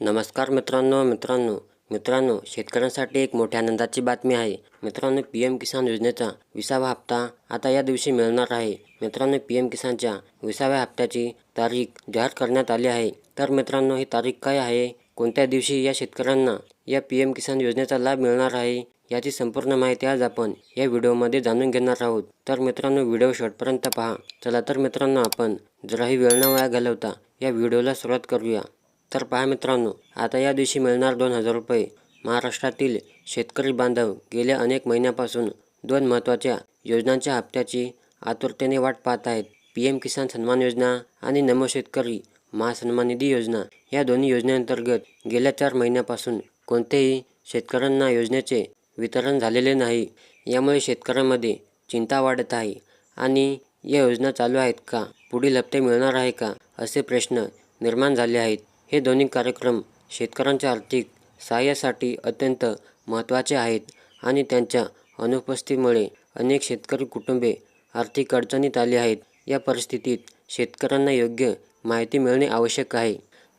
नमस्कार मित्रांनो शेतकऱ्यांसाठी एक मोठ्या आनंदाची बातमी आहे। मित्रांनो, पीएम किसान योजनेचा 20वा हप्ता आता या दिवशी मिळणार आहे। मित्रांनो, पीएम किसानच्या 20व्या हप्त्याची तारीख जाहीर करण्यात आली आहे। तर मित्रांनो, ही तारीख काय आहे, कोणत्या दिवशी या शेतकऱ्यांना या पीएम किसान योजनेचा लाभ मिळणार आहे, याची संपूर्ण माहिती आज आपण या व्हिडिओमध्ये जाणून घेणार आहोत। तर मित्रांनो, व्हिडिओ शेवटपर्यंत पहा। चला तर मित्रांनो, आपण जराही वेळ न वाया घालवता या व्हिडिओला सुरुवात करूया। तर पहा मित्रांनो, आता या दिवशी मिळणार 2,000 रुपये। महाराष्ट्रातील शेतकरी बांधव गेल्या अनेक महिन्यापासून दोन महत्त्वाच्या योजनांच्या हप्त्याची आतुरतेने वाट पाहत आहेत। पीएम किसान सन्मान योजना आणि नमो शेतकरी महासन्मान निधी योजना या दोन्ही योजनेअंतर्गत गेल्या 4 महिन्यापासून कोणत्याही शेतकऱ्यांना योजनेचे वितरण झालेले नाही। यामुळे शेतकऱ्यांमध्ये चिंता वाढत आहे आणि या योजना चालू आहेत का, पुढील हप्ते मिळणार आहे का, असे प्रश्न निर्माण झाले आहेत। हे दोन्ही कार्यक्रम शेतकऱ्यांच्या आर्थिक सहाय्यासाठी अत्यंत महत्त्वाचे आहेत आणि त्यांच्या अनुपस्थितीमुळे अनेक शेतकरी कुटुंबे आर्थिक अडचणीत आली आहेत। या परिस्थितीत शेतकऱ्यांना योग्य माहिती मिळणे आवश्यक आहे।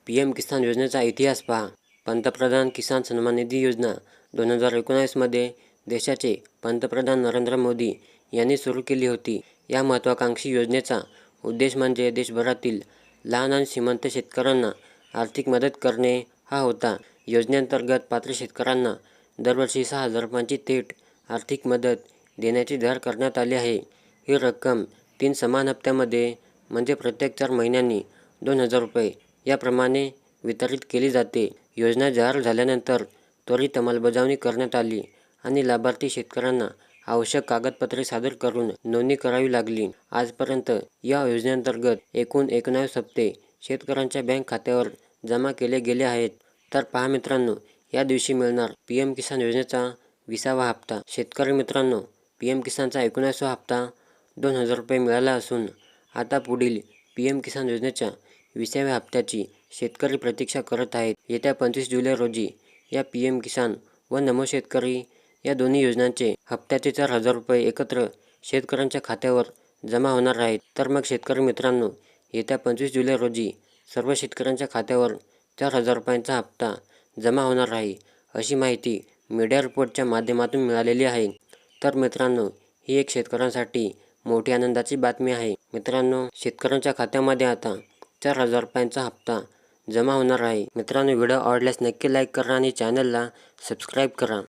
पीएम किसान योजनेचा इतिहास पहा। पंतप्रधान किसान सन्मान निधी योजना 2019 मध्ये देशाचे पंतप्रधान नरेंद्र मोदी यांनी सुरू केली होती। या महत्त्वाकांक्षी योजनेचा उद्देश म्हणजे देशभरातील लहान आणि श्रीमंत शेतकऱ्यांना आर्थिक मदत करणे हा होता। योजनेअंतर्गत पात्र शेतकऱ्यांना दरवर्षी 6,000 रुपयांची थेट आर्थिक मदत देण्याची जाहीर करण्यात आली आहे। ही रक्कम 3 समान हप्त्यामध्ये म्हणजे प्रत्येक 4 महिन्यांनी 2,000 रुपये याप्रमाणे वितरित केली जाते। योजना जाहीर झाल्यानंतर त्वरित अंमलबजावणी करण्यात आली आणि लाभार्थी शेतकऱ्यांना आवश्यक कागदपत्रे सादर करून नोंदणी करावी लागली। आजपर्यंत या योजनेअंतर्गत एकूण 19 हप्ते शेतकऱ्यांच्या बँक खात्यावर जमा केले गेले आहेत। तर पहा मित्रांनो, या दिवशी मिळणार पीएम किसान योजनेचा 20वा हप्ता। शेतकरी मित्रांनो, पीएम किसानचा 19वा हप्ता 2,000 रुपये मिळाला असून आता पुढील पीएम किसान योजनेच्या 20व्या हप्त्याची शेतकरी प्रतीक्षा करत आहेत। येत्या 25 जुलै रोजी या पीएम किसान व नमो शेतकरी या दोन्ही योजनांचे हप्त्याचे 4,000 रुपये एकत्र शेतकऱ्यांच्या खात्यावर जमा होणार आहेत। तर मग शेतकरी मित्रांनो, येत्या 25 जुलै रोजी सर्व शेतकऱ्यांच्या खात्यावर 4,000 रुपयांचा हप्ता जमा होणार आहे, अशी माहिती मीडिया रिपोर्टच्या माध्यमातून मिळालेली आहे। तर मित्रांनो, ही एक शेतकऱ्यांसाठी मोठी आनंदाची बातमी आहे। मित्रांनो, शेतकऱ्यांच्या खात्यामध्ये आता 4,000 रुपयांचा हप्ता जमा होणार आहे। मित्रांनो, व्हिडिओ आवडल्यास नक्की लाईक करा आणि चॅनलला सबस्क्राईब करा।